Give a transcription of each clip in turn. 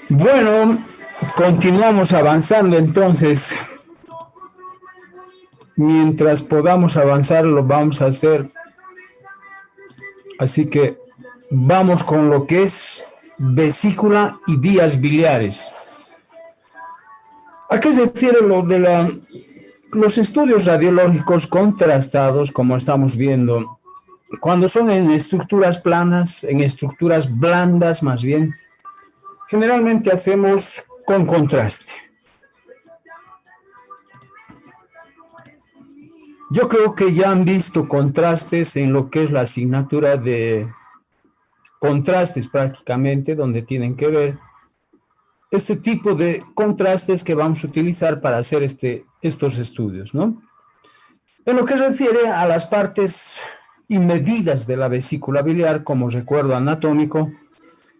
Bueno, continuamos avanzando entonces. Mientras podamos avanzar, lo vamos a hacer. Así que vamos con lo que es vesícula y vías biliares. ¿A qué se refiere lo de los estudios radiológicos contrastados, como estamos viendo? Cuando son en estructuras planas, en estructuras blandas más bien, generalmente hacemos con contraste. Yo creo que ya han visto contrastes en lo que es la asignatura de contrastes prácticamente, donde tienen que ver este tipo de contrastes que vamos a utilizar para hacer estos estudios, ¿no? En lo que se refiere a las partes y medidas de la vesícula biliar como recuerdo anatómico,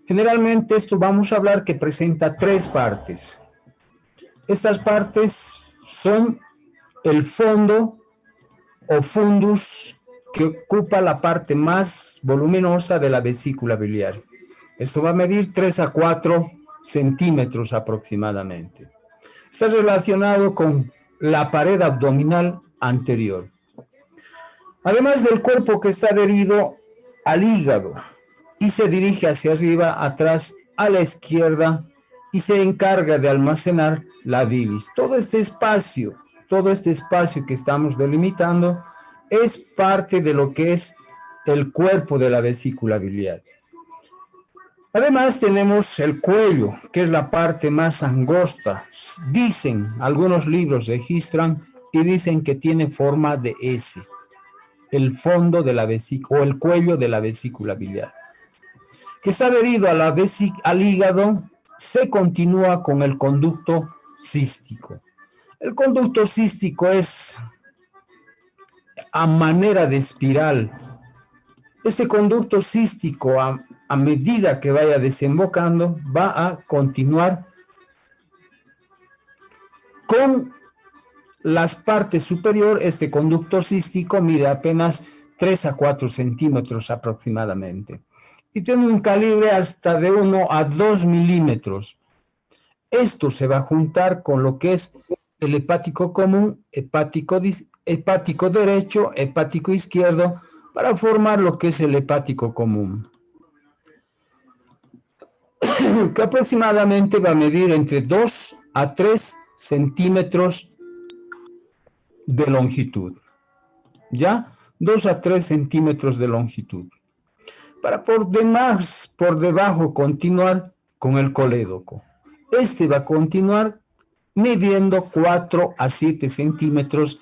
generalmente esto vamos a hablar que presenta tres partes. Estas partes son el fondo o fundus, que ocupa la parte más voluminosa de la vesícula biliar. Esto va a medir 3 a 4 centímetros aproximadamente. Está relacionado con la pared abdominal anterior. Además del cuerpo que está adherido al hígado y se dirige hacia arriba, atrás, a la izquierda y se encarga de almacenar la bilis. Todo este espacio que estamos delimitando es parte de lo que es el cuerpo de la vesícula biliar. Además tenemos el cuello, que es la parte más angosta. Dicen, algunos libros registran y dicen que tiene forma de S, el fondo de la vesícula o el cuello de la vesícula biliar, que está adherido a al hígado. Se continúa con el conducto cístico. El conducto cístico es a manera de espiral. Este conducto cístico, a medida que vaya desembocando, va a continuar con las partes superiores. Este conducto cístico mide apenas 3 a 4 centímetros aproximadamente y tiene un calibre hasta de 1 a 2 milímetros. Esto se va a juntar con lo que es el hepático común, hepático derecho, hepático izquierdo, para formar lo que es el hepático común, que aproximadamente va a medir entre 2 a 3 centímetros de longitud. ¿Ya? 2 a 3 centímetros de longitud. Para por debajo continuar con el colédoco. Este va a continuar midiendo 4 a 7 centímetros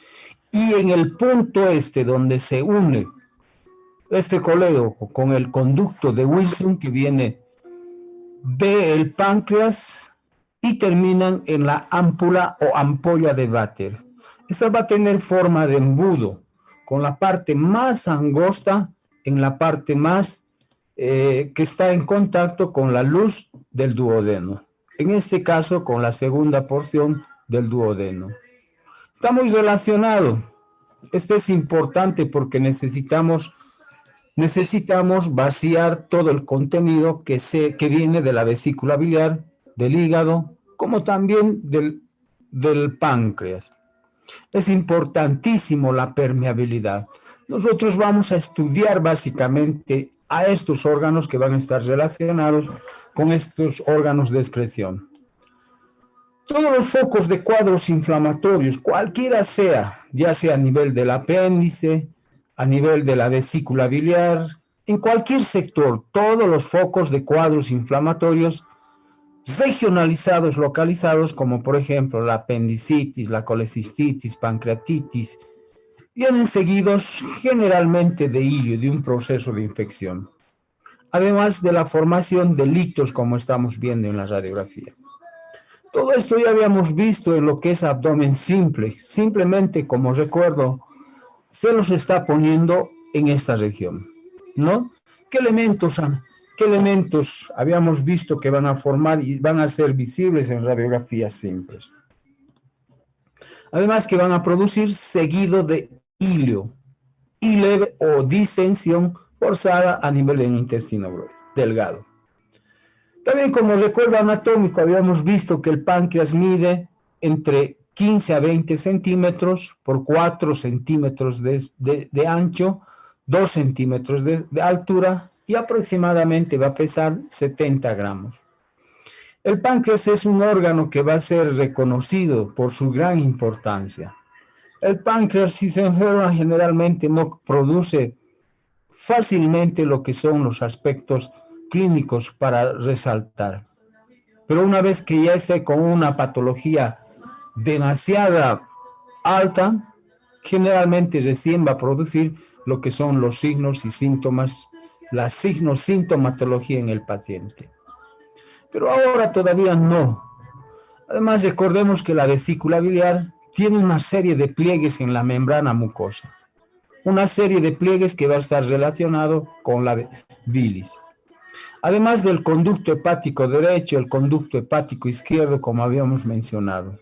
y en el punto donde se une este colédoco con el conducto de Wilson que viene del páncreas y terminan en la ámpula o ampolla de Vater. Esta va a tener forma de embudo, con la parte más angosta en la parte más que está en contacto con la luz del duodeno. En este caso, con la segunda porción del duodeno. Está muy relacionado. Este es importante porque necesitamos vaciar todo el contenido que viene de la vesícula biliar, del hígado, como también del páncreas. Es importantísimo la permeabilidad. Nosotros vamos a estudiar básicamente a estos órganos que van a estar relacionados con estos órganos de excreción. Todos los focos de cuadros inflamatorios, cualquiera sea, ya sea a nivel del apéndice, a nivel de la vesícula biliar, en cualquier sector, todos los focos de cuadros inflamatorios regionalizados, localizados, como por ejemplo la apendicitis, la colecistitis, pancreatitis, vienen seguidos generalmente de hilio, de un proceso de infección, además de la formación de litos como estamos viendo en la radiografía. Todo esto ya habíamos visto en lo que es abdomen simple, simplemente como recuerdo, se los está poniendo en esta región, ¿no? ¿Qué elementos habíamos visto que van a formar y van a ser visibles en radiografías simples? Además que van a producir seguido de hilio y leve o distensión forzada a nivel del intestino grueso. delgado. También como recuerdo anatómico habíamos visto que el páncreas mide entre 15 a 20 centímetros por 4 centímetros de ancho, 2 centímetros de altura y aproximadamente va a pesar 70 gramos. El páncreas es un órgano que va a ser reconocido por su gran importancia. El páncreas, si se enferma, generalmente no produce fácilmente lo que son los aspectos clínicos para resaltar. Pero una vez que ya esté con una patología demasiado alta, generalmente recién va a producir lo que son los signos y síntomas, la sintomatología en el paciente. Pero ahora todavía no. Además, recordemos que la vesícula biliar tiene una serie de pliegues en la membrana mucosa. Una serie de pliegues que va a estar relacionado con la bilis. Además del conducto hepático derecho, el conducto hepático izquierdo, como habíamos mencionado.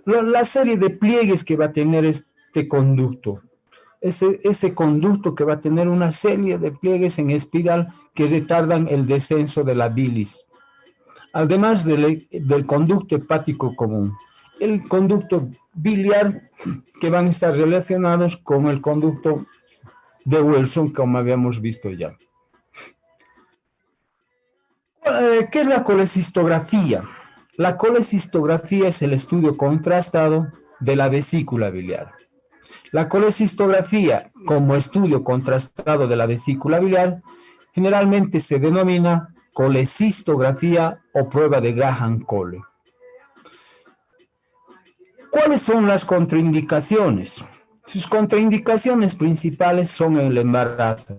La serie de pliegues que va a tener este conducto. Ese conducto que va a tener una serie de pliegues en espiral que retardan el descenso de la bilis. Además del conducto hepático común. El conducto biliar que van a estar relacionados con el conducto de Wilson, como habíamos visto ya. ¿Qué es la colecistografía? La colecistografía es el estudio contrastado de la vesícula biliar. La colecistografía, como estudio contrastado de la vesícula biliar, generalmente se denomina colecistografía o prueba de Graham-Cole. ¿Cuáles son las contraindicaciones? Sus contraindicaciones principales son el embarazo,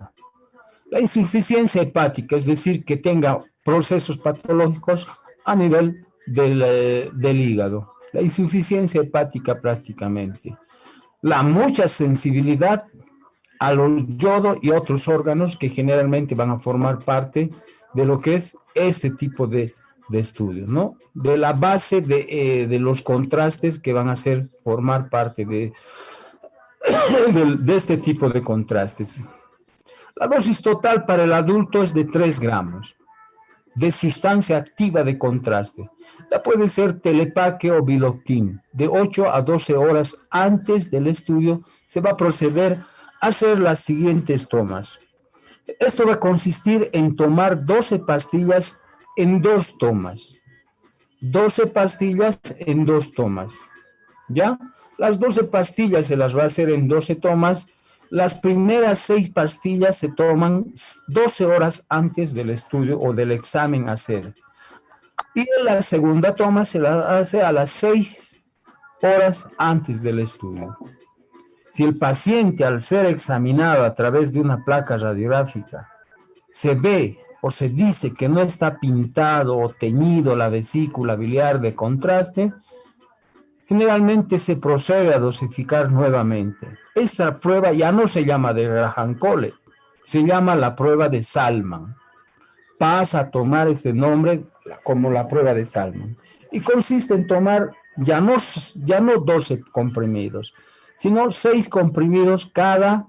la insuficiencia hepática, es decir, que tenga procesos patológicos a nivel del hígado, la insuficiencia hepática prácticamente, la mucha sensibilidad a los yodo y otros órganos que generalmente van a formar parte de lo que es este tipo de estudios, ¿no? De la base de los contrastes que van a formar parte de este tipo de contrastes. La dosis total para el adulto es de 3 gramos de sustancia activa de contraste. Ya puede ser Telepaque o Biloctin. De 8 a 12 horas antes del estudio se va a proceder a hacer las siguientes tomas. Esto va a consistir en tomar 12 pastillas en 2 tomas. 12 pastillas en 2 tomas. ¿Ya? Las 12 pastillas se las va a hacer en 12 tomas. Las primeras 6 pastillas se toman 12 horas antes del estudio o del examen a hacer. Y la segunda toma se la hace a las 6 horas antes del estudio. Si el paciente, al ser examinado a través de una placa radiográfica, se ve o se dice que no está pintado o teñido la vesícula biliar de contraste, generalmente se procede a dosificar nuevamente. Esta prueba ya no se llama de Graham-Cole, se llama la prueba de Salman. Pasa a tomar ese nombre como la prueba de Salman. Y consiste en tomar ya no 12 comprimidos, sino 6 comprimidos cada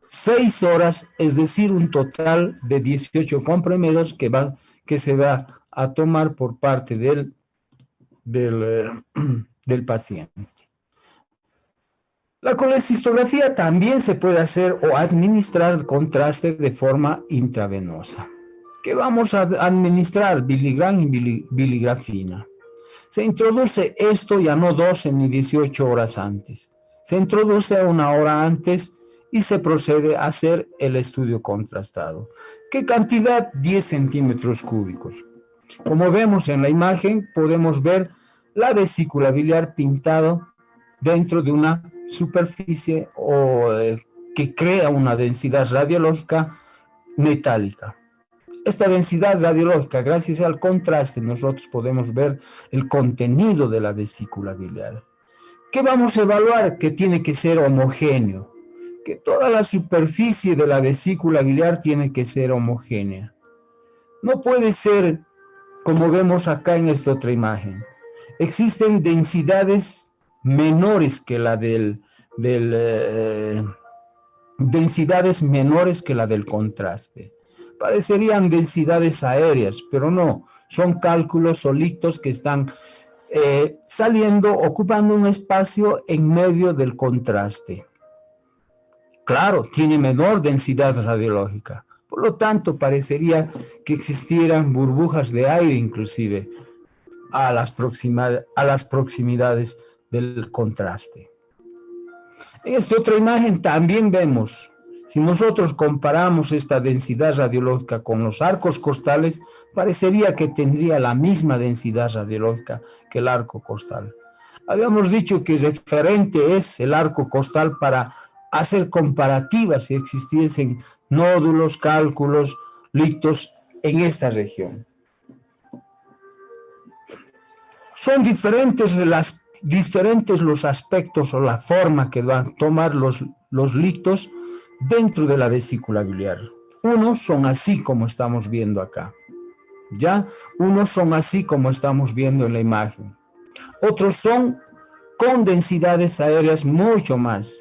6 horas, es decir, un total de 18 comprimidos que se va a tomar por parte del paciente. La colecistografía también se puede hacer o administrar contraste de forma intravenosa. ¿Qué vamos a administrar? Biligrán y biligrafina. Se introduce esto ya no 12 ni 18 horas antes. Se introduce 1 hora antes y se procede a hacer el estudio contrastado. ¿Qué cantidad? 10 centímetros cúbicos. Como vemos en la imagen, podemos ver la vesícula biliar pintado dentro de una superficie que crea una densidad radiológica metálica. Esta densidad radiológica, gracias al contraste, nosotros podemos ver el contenido de la vesícula biliar. ¿Qué vamos a evaluar? Que tiene que ser homogéneo, que toda la superficie de la vesícula biliar tiene que ser homogénea. No puede ser como vemos acá en esta otra imagen. Existen densidades menores que la densidades menores que la del contraste. Parecerían densidades aéreas, pero no, son cálculos solitos que están saliendo, ocupando un espacio en medio del contraste. Claro, tiene menor densidad radiológica. Por lo tanto, parecería que existieran burbujas de aire inclusive a las proximidades del contraste. En esta otra imagen también vemos, si nosotros comparamos esta densidad radiológica con los arcos costales, parecería que tendría la misma densidad radiológica que el arco costal. Habíamos dicho que referente es el arco costal para hacer comparativas si existiesen nódulos, cálculos, lictos en esta región. Son diferentes los aspectos o la forma que van a tomar los lictos dentro de la vesícula biliar. Unos son así como estamos viendo acá, ¿ya? Unos son así como estamos viendo en la imagen. Otros son con densidades aéreas mucho más,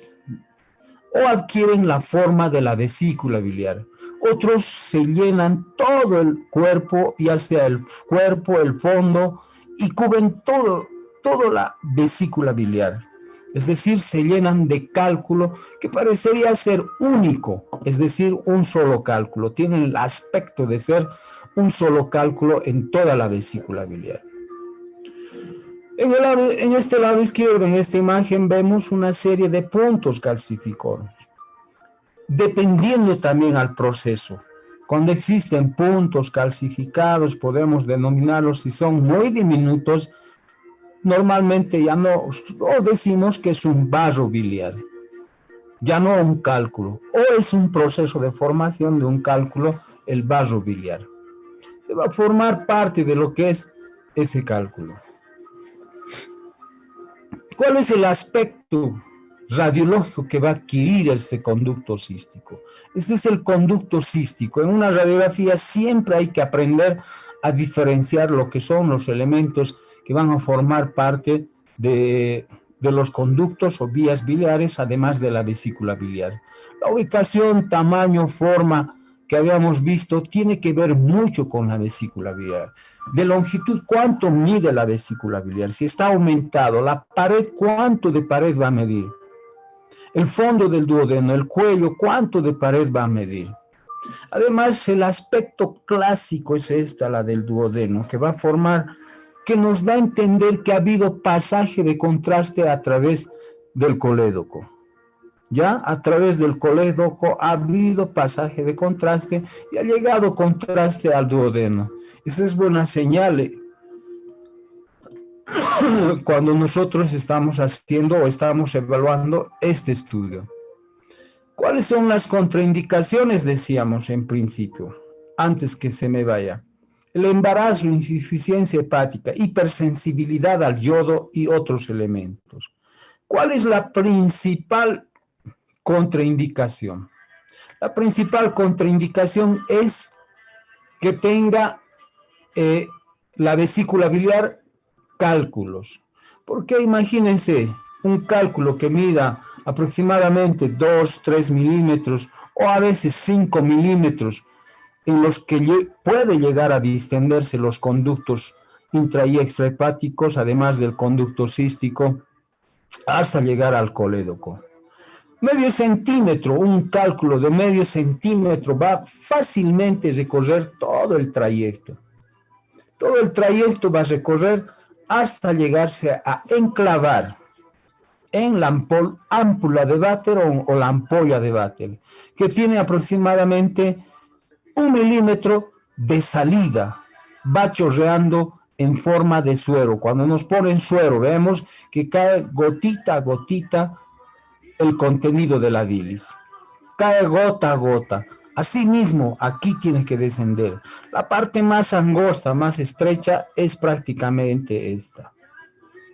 o adquieren la forma de la vesícula biliar. Otros se llenan todo el cuerpo, ya sea el cuerpo, el fondo, y cubren toda la vesícula biliar. Es decir, se llenan de cálculo que parecería ser único, es decir, un solo cálculo. Tienen el aspecto de ser un solo cálculo en toda la vesícula biliar. En este lado izquierdo, en esta imagen, vemos una serie de puntos calcificosos, dependiendo también al proceso. Cuando existen puntos calcificados, podemos denominarlos, si son muy diminutos, normalmente ya no decimos que es un vaso biliar, ya no un cálculo, o es un proceso de formación de un cálculo, el vaso biliar. Se va a formar parte de lo que es ese cálculo. ¿Cuál es el aspecto radiológico que va a adquirir este conducto cístico? Este es el conducto cístico. En una radiografía siempre hay que aprender a diferenciar lo que son los elementos que van a formar parte de los conductos o vías biliares, además de la vesícula biliar. La ubicación, tamaño, forma que habíamos visto tiene que ver mucho con la vesícula biliar. De longitud, ¿cuánto mide la vesícula biliar? Si está aumentado, la pared, ¿cuánto de pared va a medir? El fondo del duodeno, el cuello, ¿cuánto de pared va a medir? Además, el aspecto clásico es la del duodeno, que va a formar, que nos da a entender que ha habido pasaje de contraste a través del colédoco. Ya a través del colédoco ha habido pasaje de contraste y ha llegado contraste al duodeno. Esa es buena señal cuando nosotros estamos haciendo o estamos evaluando este estudio. ¿Cuáles son las contraindicaciones? Decíamos en principio, antes que se me vaya. El embarazo, insuficiencia hepática, hipersensibilidad al yodo y otros elementos. ¿Cuál es la principal contraindicación? La principal contraindicación es que tenga la vesícula biliar cálculos. Porque imagínense un cálculo que mida aproximadamente 2, 3 milímetros o a veces 5 milímetros en los que puede llegar a distenderse los conductos intra y extrahepáticos, además del conducto cístico, hasta llegar al colédoco. Medio centímetro, un cálculo de medio centímetro va fácilmente a recorrer todo el trayecto. Todo el trayecto va a recorrer hasta llegarse a enclavar en la ámpula de váter o la ampolla de váter, que tiene aproximadamente 1 milímetro de salida, va chorreando en forma de suero. Cuando nos ponen suero, vemos que cae gotita a gotita el contenido de la bilis. Cae gota a gota. Asimismo, aquí tiene que descender. La parte más angosta, más estrecha, es prácticamente esta.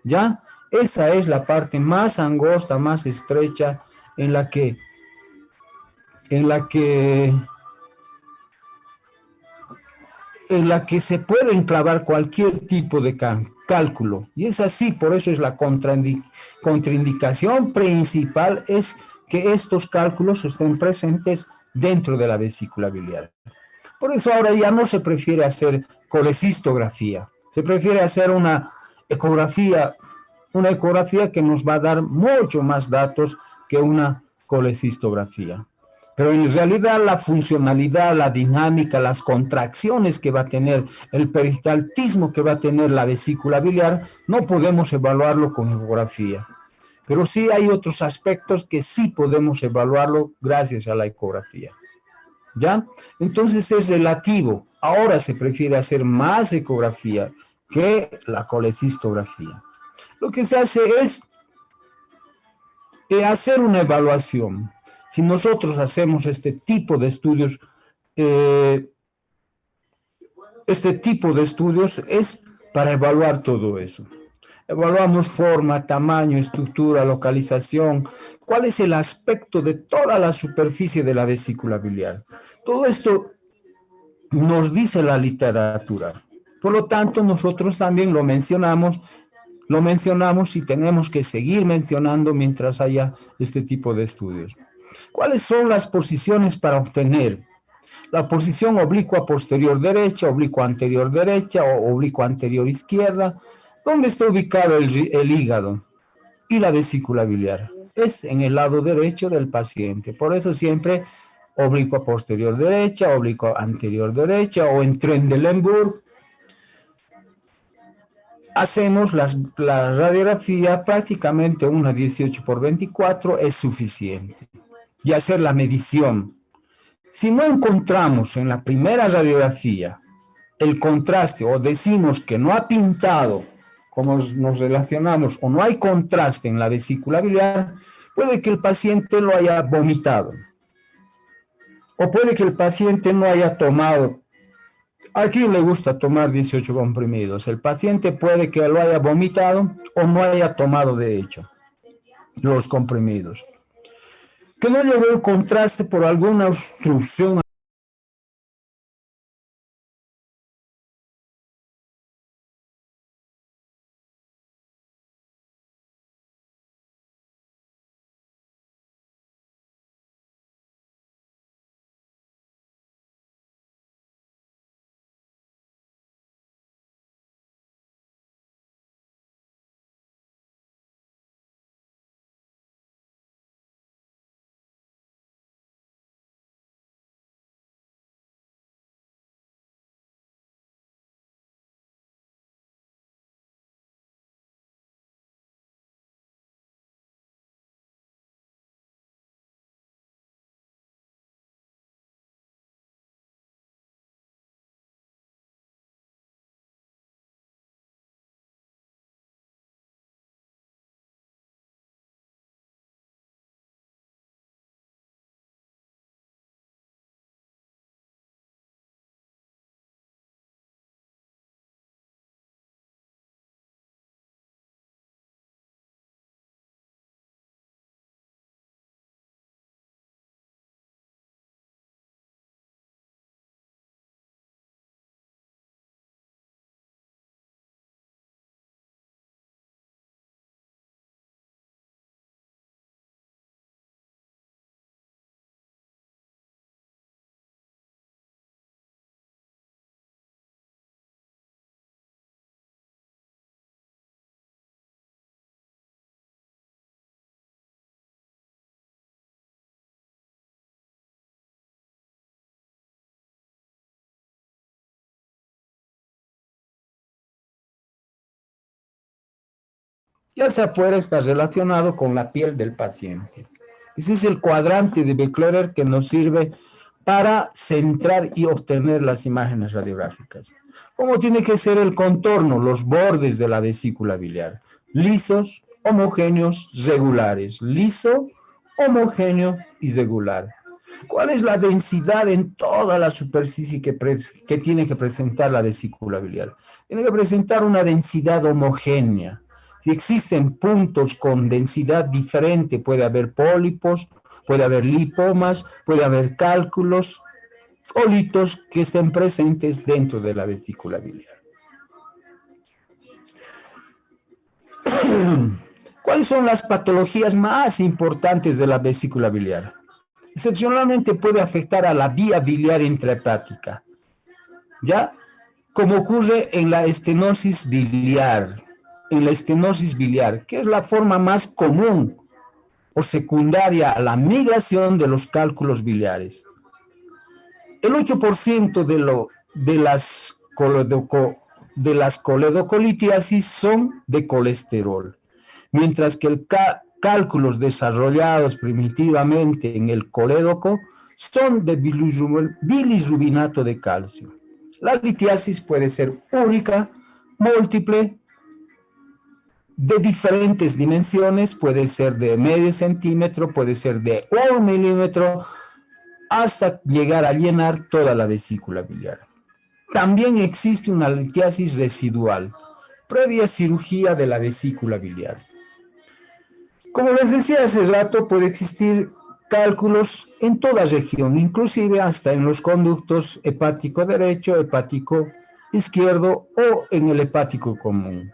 ¿Ya? Esa es la parte más angosta, más estrecha, en la que se puede enclavar cualquier tipo de cálculo. Y es así, por eso es la contraindicación principal, es que estos cálculos estén presentes dentro de la vesícula biliar. Por eso ahora ya no se prefiere hacer colecistografía, se prefiere hacer una ecografía que nos va a dar mucho más datos que una colecistografía. Pero en realidad la funcionalidad, la dinámica, las contracciones que va a tener, el peristaltismo que va a tener la vesícula biliar, no podemos evaluarlo con ecografía. Pero sí hay otros aspectos que sí podemos evaluarlo gracias a la ecografía. ¿Ya? Entonces es relativo. Ahora se prefiere hacer más ecografía que la colecistografía. Lo que se hace es hacer una evaluación. Si nosotros hacemos este tipo de estudios es para evaluar todo eso. Evaluamos forma, tamaño, estructura, localización, cuál es el aspecto de toda la superficie de la vesícula biliar. Todo esto nos dice la literatura. Por lo tanto, nosotros también lo mencionamos y tenemos que seguir mencionando mientras haya este tipo de estudios. ¿Cuáles son las posiciones para obtener? La posición oblicua posterior derecha, oblicua anterior derecha o oblicua anterior izquierda. ¿Dónde está ubicado el hígado y la vesícula biliar? Es en el lado derecho del paciente. Por eso siempre oblicua posterior derecha, oblicua anterior derecha o en Trendelenburg. Hacemos la radiografía, prácticamente una 18x24 es suficiente. Y hacer la medición. Si no encontramos en la primera radiografía el contraste o decimos que no ha pintado, como nos relacionamos, o no hay contraste en la vesícula biliar, puede que el paciente lo haya vomitado. O puede que el paciente no haya tomado. ¿A quién le gusta tomar 18 comprimidos? El paciente puede que lo haya vomitado o no haya tomado de hecho los comprimidos. Que no llegó el contraste por alguna obstrucción. Ya hacia afuera está relacionado con la piel del paciente. Ese es el cuadrante de Beclerer que nos sirve para centrar y obtener las imágenes radiográficas. ¿Cómo tiene que ser el contorno? Los bordes de la vesícula biliar. Lisos, homogéneos, regulares. Liso, homogéneo y regular. ¿Cuál es la densidad en toda la superficie que tiene que presentar la vesícula biliar? Tiene que presentar una densidad homogénea. Si existen puntos con densidad diferente, puede haber pólipos, puede haber lipomas, puede haber cálculos o litos que estén presentes dentro de la vesícula biliar. ¿Cuáles son las patologías más importantes de la vesícula biliar? Excepcionalmente puede afectar a la vía biliar intrahepática. ¿ya? Como ocurre en la estenosis biliar, que es la forma más común o secundaria a la migración de los cálculos biliares. El 8% de las coledocolitiasis son de colesterol, mientras que cálculos desarrollados primitivamente en el colédoco son de bilirrubinato de calcio. La litiasis puede ser única, múltiple, de diferentes dimensiones, puede ser de medio centímetro, puede ser de 1 milímetro, hasta llegar a llenar toda la vesícula biliar. También existe una litiasis residual, previa cirugía de la vesícula biliar. Como les decía hace rato, puede existir cálculos en toda región, inclusive hasta en los conductos hepático derecho, hepático izquierdo o en el hepático común.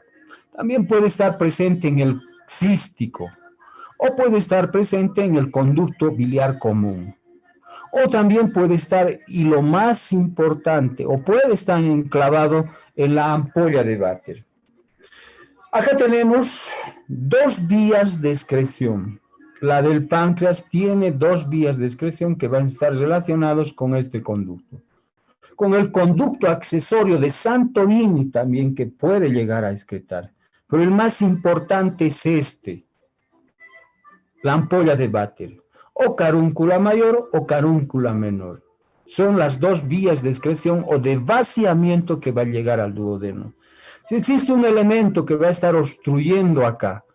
También puede estar presente en el cístico o puede estar presente en el conducto biliar común. O también puede estar, y lo más importante, o puede estar enclavado en la ampolla de Vater. Acá tenemos dos vías de excreción. La del páncreas tiene dos vías de excreción que van a estar relacionados con este conducto. Con el conducto accesorio de Santorini también, que puede llegar a excretar. Pero el más importante es este, la ampolla de Vater, o carúncula mayor o carúncula menor. Son las dos vías de excreción o de vaciamiento que va a llegar al duodeno. Si existe un elemento que va a estar obstruyendo acá,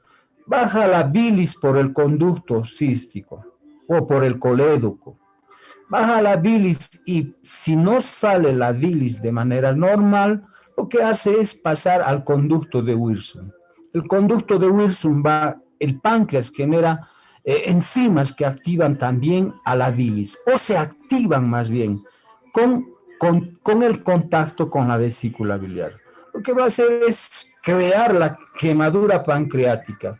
baja la bilis por el conducto cístico o por el colédoco. Baja la bilis y si no sale la bilis de manera normal, lo que hace es pasar al conducto de Wilson. El conducto de Wilson el páncreas genera enzimas que activan también a la bilis, o se activan más bien con el contacto con la vesícula biliar. Lo que va a hacer es crear la quemadura pancreática.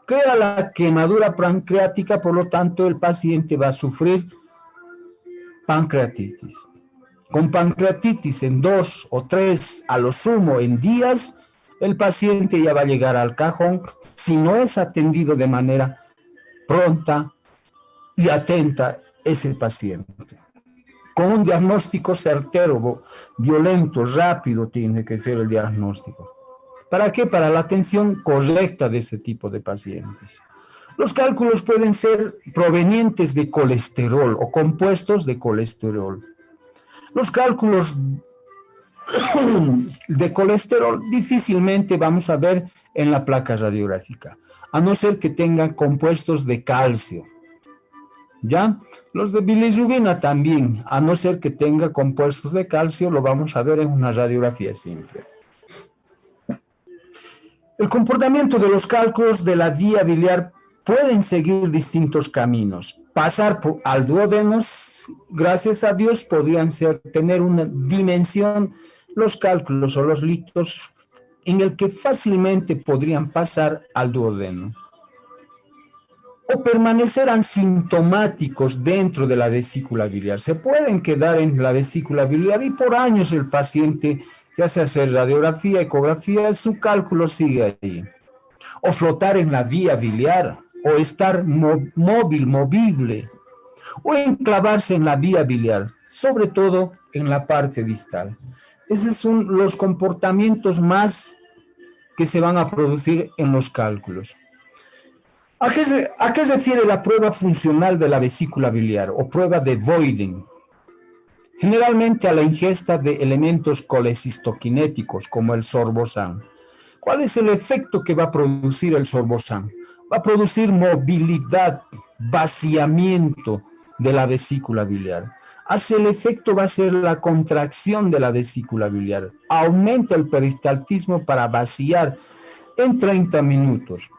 Crea la quemadura pancreática, por lo tanto el paciente va a sufrir pancreatitis. Con pancreatitis en 2 o 3, a lo sumo en días, el paciente ya va a llegar al cajón si no es atendido de manera pronta y atenta ese paciente. Con un diagnóstico certero, violento, rápido tiene que ser el diagnóstico. ¿Para qué? Para la atención correcta de ese tipo de pacientes. Los cálculos pueden ser provenientes de colesterol o compuestos de colesterol. Los cálculos de colesterol difícilmente vamos a ver en la placa radiográfica, a no ser que tengan compuestos de calcio. ¿Ya? Los de bilirrubina también, a no ser que tenga compuestos de calcio, lo vamos a ver en una radiografía simple. El comportamiento de los cálculos de la vía biliar pueden seguir distintos caminos. Pasar al duodeno, gracias a Dios, podrían tener una dimensión, los cálculos o los líquidos, en el que fácilmente podrían pasar al duodeno. O permanecer asintomáticos dentro de la vesícula biliar. Se pueden quedar en la vesícula biliar y por años el paciente se hace radiografía, ecografía, su cálculo sigue ahí. O flotar en la vía biliar, o estar movible, o enclavarse en la vía biliar, sobre todo en la parte distal. Esos son los comportamientos más que se van a producir en los cálculos. ¿A qué se refiere la prueba funcional de la vesícula biliar o prueba de Boyden? Generalmente a la ingesta de elementos colecistoquinéticos como el sorbosan. ¿Cuál es el efecto que va a producir el sorbosan? Va a producir movilidad, vaciamiento de la vesícula biliar. El efecto va a ser la contracción de la vesícula biliar. Aumenta el peristaltismo para vaciar en 30 minutos.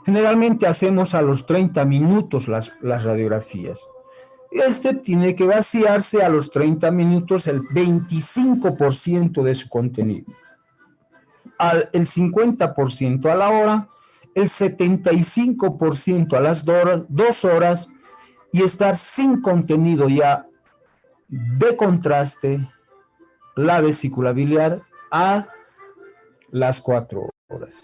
Generalmente hacemos a los 30 minutos las radiografías. Este tiene que vaciarse a los 30 minutos el 25% de su contenido. El 50% a la hora, el 75% a las 2 horas y estar sin contenido ya de contraste, la vesícula biliar a las 4 horas.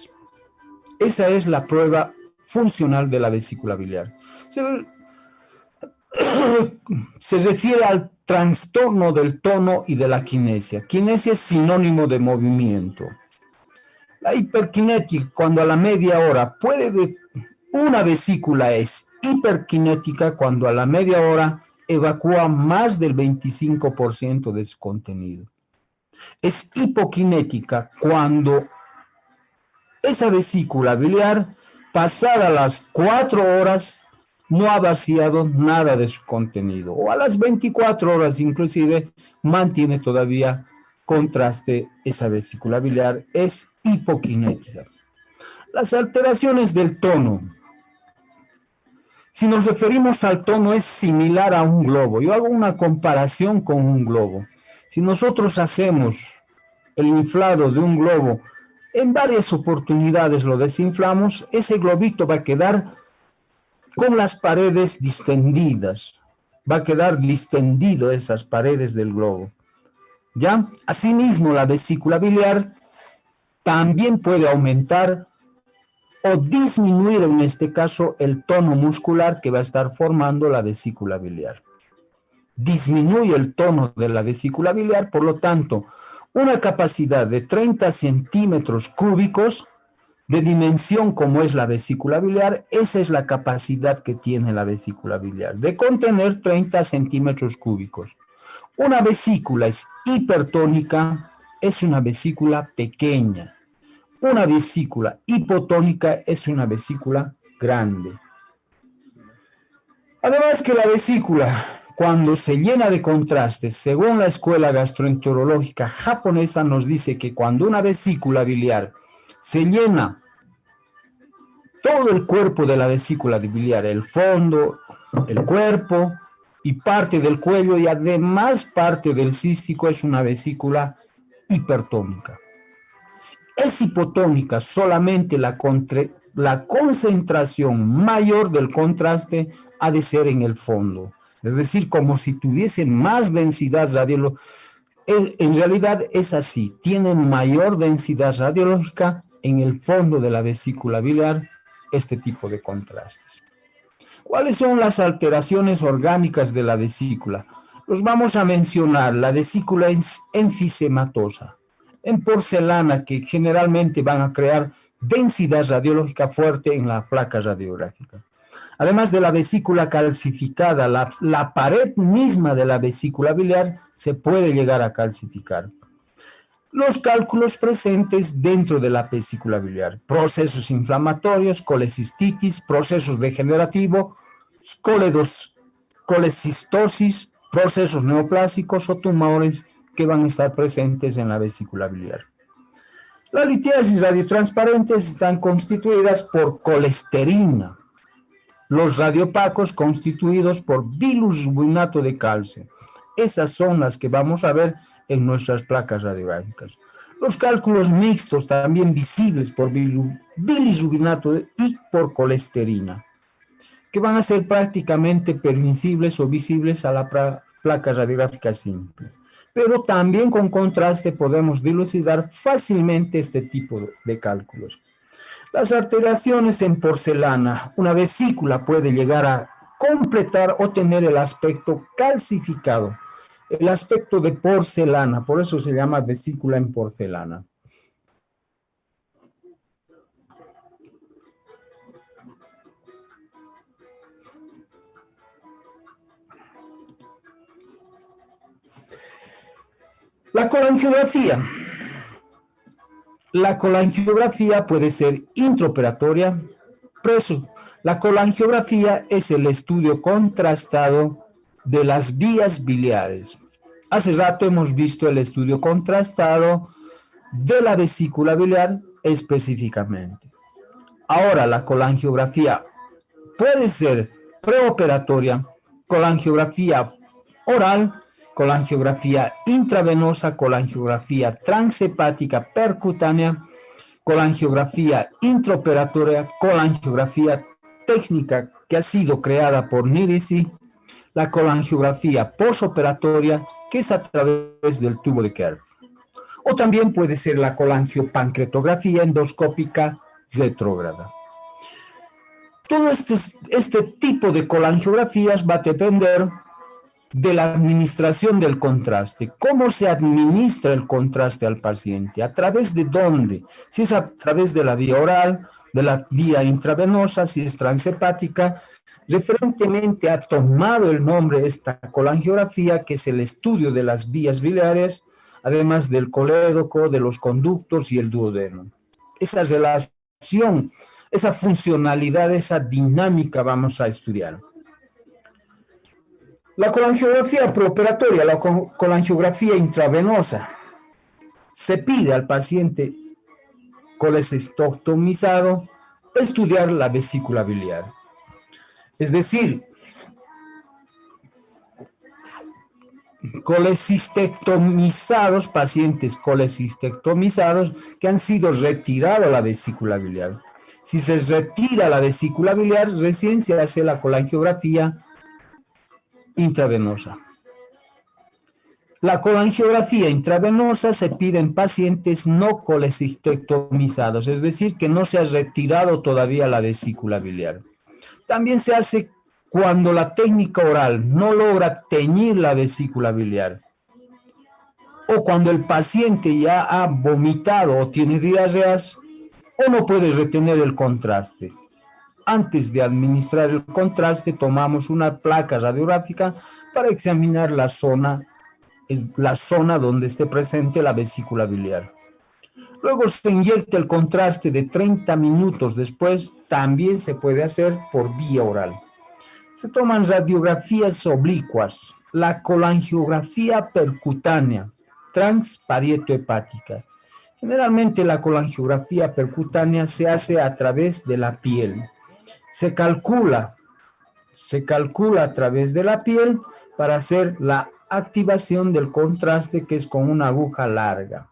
Esa es la prueba funcional de la vesícula biliar. Se refiere al trastorno del tono y de la kinesia. Kinesia es sinónimo de movimiento. La hiperkinética, cuando a la media hora una vesícula es hiperkinética cuando a la media hora evacúa más del 25% de su contenido. Es hipokinética cuando esa vesícula biliar, pasada las 4 horas, no ha vaciado nada de su contenido, o a las 24 horas inclusive mantiene todavía contraste esa vesícula biliar, es hipokinética. Las alteraciones del tono. Si nos referimos al tono, es similar a un globo. Yo hago una comparación con un globo. Si nosotros hacemos el inflado de un globo, en varias oportunidades lo desinflamos, ese globito va a quedar con las paredes distendidas. Va a quedar distendido esas paredes del globo. ¿Ya? Asimismo, la vesícula biliar también puede aumentar o disminuir, en este caso, el tono muscular que va a estar formando la vesícula biliar. Disminuye el tono de la vesícula biliar, por lo tanto, una capacidad de 30 centímetros cúbicos de dimensión como es la vesícula biliar, esa es la capacidad que tiene la vesícula biliar, de contener 30 centímetros cúbicos. Una vesícula es hipertónica, es una vesícula pequeña. Una vesícula hipotónica es una vesícula grande. Además que la vesícula, cuando se llena de contrastes, según la escuela gastroenterológica japonesa, nos dice que cuando una vesícula biliar se llena, todo el cuerpo de la vesícula biliar, el fondo, el cuerpo y parte del cuello y además parte del cístico, es una vesícula hipertónica. Es hipotónica solamente la concentración mayor del contraste ha de ser en el fondo. Es decir, como si tuviese más densidad radiológica. En realidad es así, tiene mayor densidad radiológica en el fondo de la vesícula biliar este tipo de contrastes. ¿Cuáles son las alteraciones orgánicas de la vesícula? Los vamos a mencionar. La vesícula es enfisematosa, en porcelana, que generalmente van a crear densidad radiológica fuerte en la placa radiográfica. Además de la vesícula calcificada, la pared misma de la vesícula biliar se puede llegar a calcificar. Los cálculos presentes dentro de la vesícula biliar: procesos inflamatorios, colecistitis, procesos degenerativos, colecistosis, procesos neoplásicos o tumores que van a estar presentes en la vesícula biliar. Las litiasis radiotransparentes están constituidas por colesterina. Los radiopacos constituidos por bilirrubinato de calcio. Esas son las que vamos a ver en nuestras placas radiográficas. Los cálculos mixtos también visibles por bilirrubinato y por colesterina, que van a ser prácticamente permisibles o visibles a la placa radiográfica simple. Pero también con contraste podemos dilucidar fácilmente este tipo de cálculos. Las alteraciones en porcelana. Una vesícula puede llegar a completar o tener el aspecto calcificado, el aspecto de porcelana, por eso se llama vesícula en porcelana. La colangiografía. La colangiografía puede ser intraoperatoria, preso. La colangiografía es el estudio contrastado de las vías biliares. Hace rato hemos visto el estudio contrastado de la vesícula biliar específicamente. Ahora la colangiografía puede ser preoperatoria, colangiografía oral, colangiografía intravenosa, colangiografía transhepática percutánea, colangiografía intraoperatoria, colangiografía técnica que ha sido creada por NIRISI, la colangiografía posoperatoria que es a través del tubo de Kerr. O también puede ser la colangiopancreatografía endoscópica retrógrada. Todo este tipo de colangiografías va a depender de la administración del contraste. ¿Cómo se administra el contraste al paciente? ¿A través de dónde? Si es a través de la vía oral, de la vía intravenosa, si es transhepática. Referentemente ha tomado el nombre esta colangiografía, que es el estudio de las vías biliares, además del colédoco, de los conductos y el duodeno. Esa relación, esa funcionalidad, esa dinámica vamos a estudiar. La colangiografía preoperatoria, la colangiografía intravenosa, se pide al paciente colecistectomizado estudiar la vesícula biliar. Es decir, colecistectomizados, pacientes colecistectomizados que han sido retirados la vesícula biliar. Si se retira la vesícula biliar, recién se hace la colangiografía intravenosa. La colangiografía intravenosa se pide en pacientes no colecistectomizados, es decir, que no se ha retirado todavía la vesícula biliar. También se hace cuando la técnica oral no logra teñir la vesícula biliar, o cuando el paciente ya ha vomitado o tiene diarreas, o no puede retener el contraste. Antes de administrar el contraste, tomamos una placa radiográfica para examinar la zona donde esté presente la vesícula biliar. Luego se inyecta el contraste de 30 minutos después, también se puede hacer por vía oral. Se toman radiografías oblicuas, la colangiografía percutánea, transparieto-hepática. Generalmente la colangiografía percutánea se hace a través de la piel. Se calcula a través de la piel para hacer la activación del contraste, que es con una aguja larga.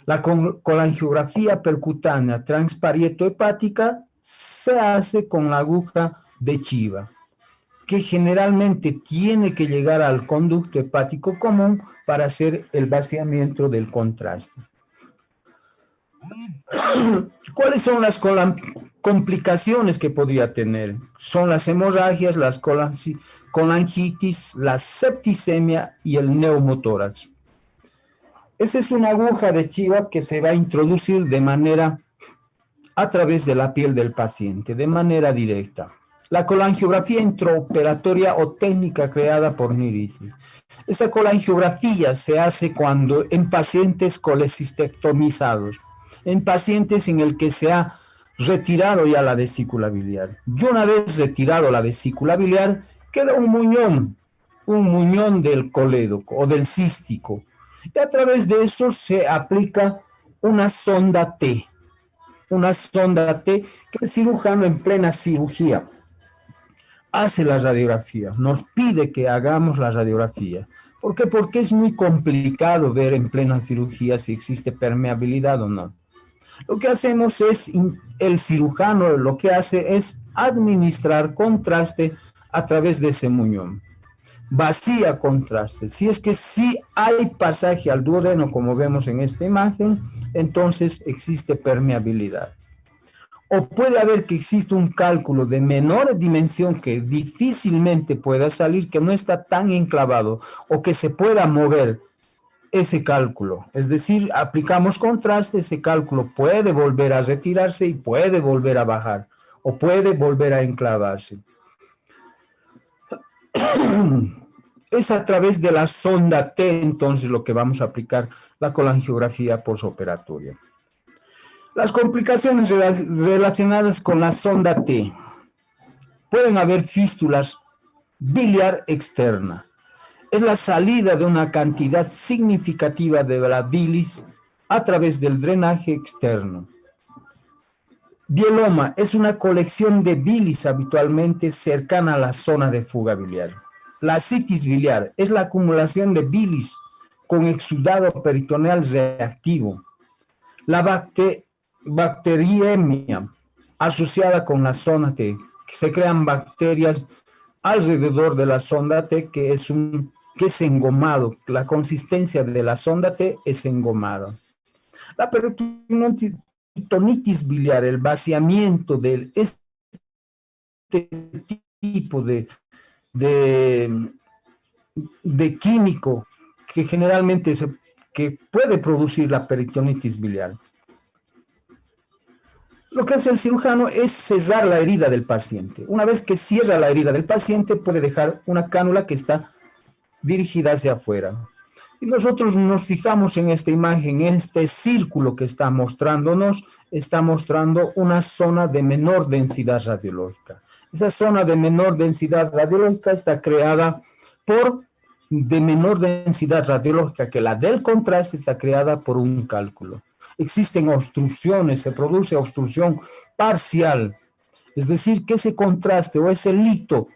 La colangiografía percutánea transparieto-hepática se hace con la aguja de Chiva, que generalmente tiene que llegar al conducto hepático común para hacer el vaciamiento del contraste. ¿Cuáles son las complicaciones que podría tener? Son las hemorragias, las colangitis, la septicemia y el neumotórax. Esa es una aguja de Chiva que se va a introducir a través de la piel del paciente, de manera directa. La colangiografía intraoperatoria o técnica creada por Nirisi. Esta colangiografía se hace en pacientes colecistectomizados, en pacientes en el que se ha retirado ya la vesícula biliar. Y una vez retirado la vesícula biliar, queda un muñón del colédoco o del cístico. Y a través de eso se aplica una sonda T que el cirujano en plena cirugía hace la radiografía, nos pide que hagamos la radiografía. ¿Por qué? Porque es muy complicado ver en plena cirugía si existe permeabilidad o no. Lo que hacemos es, el cirujano lo que hace es administrar contraste a través de ese muñón. Vacía contraste. Si es que sí hay pasaje al duodeno, como vemos en esta imagen, entonces existe permeabilidad. O puede haber que existe un cálculo de menor dimensión que difícilmente pueda salir, que no está tan enclavado, o que se pueda mover ese cálculo. Es decir, aplicamos contraste, ese cálculo puede volver a retirarse y puede volver a bajar, o puede volver a enclavarse. Es a través de la sonda T, entonces, lo que vamos a aplicar la colangiografía posoperatoria. Las complicaciones relacionadas con la sonda T. Pueden haber fístulas biliar externa. Es la salida de una cantidad significativa de la bilis a través del drenaje externo. Bieloma es una colección de bilis habitualmente cercana a la zona de fuga biliar. La ascitis biliar es la acumulación de bilis con exudado peritoneal reactivo. La bacteriemia asociada con la zona T, que se crean bacterias alrededor de la sonda T, que es un que es engomado. La consistencia de la sonda T es engomada. La peritonitis biliar, el vaciamiento de este tipo de químico que generalmente que puede producir la peritonitis biliar. Lo que hace el cirujano es cerrar la herida del paciente. Una vez que cierra la herida del paciente, puede dejar una cánula que está dirigida hacia afuera. Y nosotros nos fijamos en esta imagen, en este círculo que está mostrándonos, está mostrando una zona de menor densidad radiológica. Esa zona de menor densidad radiológica está creada de menor densidad radiológica que la del contraste, está creada por un cálculo. Existen obstrucciones, se produce obstrucción parcial, es decir, que ese contraste o ese lito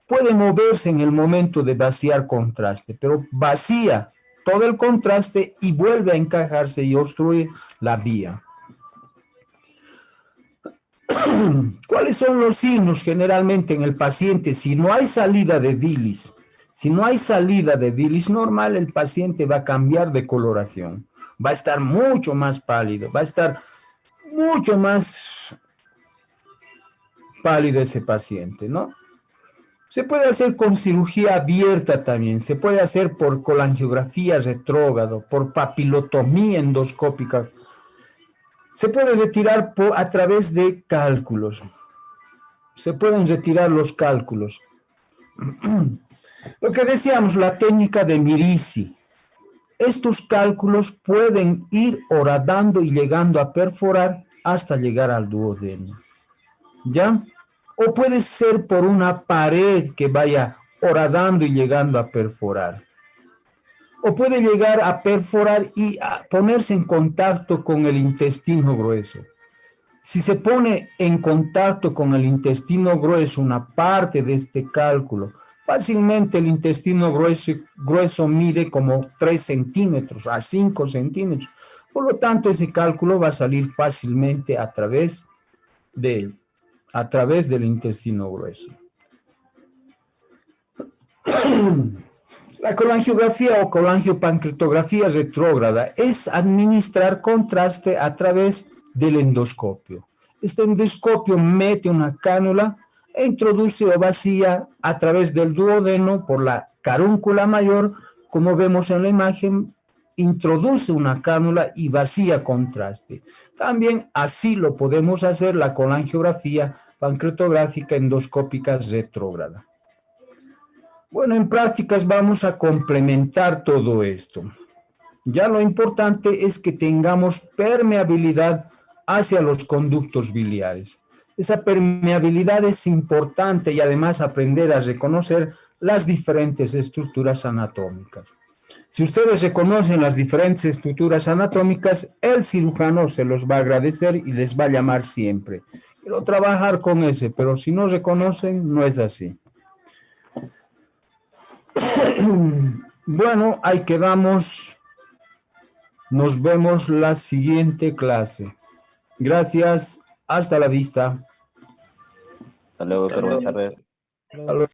puede moverse en el momento de vaciar contraste, pero vacía todo el contraste y vuelve a encajarse y obstruir la vía. ¿Cuáles son los signos generalmente en el paciente? Si no hay salida de bilis, normal, el paciente va a cambiar de coloración, va a estar mucho más pálido, va a estar mucho más pálido ese paciente, ¿no? Se puede hacer con cirugía abierta también, se puede hacer por colangiografía retrógrado, por papilotomía endoscópica. Se puede retirar a través de cálculos. Se pueden retirar los cálculos. Lo que decíamos, la técnica de Mirici. Estos cálculos pueden ir horadando y llegando a perforar hasta llegar al duodeno. ¿Ya? O puede ser por una pared que vaya horadando y llegando a perforar. O puede llegar a perforar y a ponerse en contacto con el intestino grueso. Si se pone en contacto con el intestino grueso una parte de este cálculo, fácilmente el intestino grueso mide como 3 centímetros a 5 centímetros. Por lo tanto, ese cálculo va a salir fácilmente a través del intestino grueso. La colangiografía o colangiopancreatografía retrógrada es administrar contraste a través del endoscopio. Este endoscopio mete una cánula e introduce o vacía a través del duodeno por la carúncula mayor, como vemos en la imagen, introduce una cánula y vacía contraste. También así lo podemos hacer la colangiografía pancreatográfica endoscópica retrógrada. Bueno, en prácticas vamos a complementar todo esto. Ya lo importante es que tengamos permeabilidad hacia los conductos biliares. Esa permeabilidad es importante y además aprender a reconocer las diferentes estructuras anatómicas. Si ustedes reconocen las diferentes estructuras anatómicas, el cirujano se los va a agradecer y les va a llamar siempre. Quiero trabajar con ese, pero si no reconocen, no es así. Bueno, ahí quedamos. Nos vemos la siguiente clase. Gracias. Hasta la vista. Hasta luego, doctor. Buenas tardes. Hasta luego.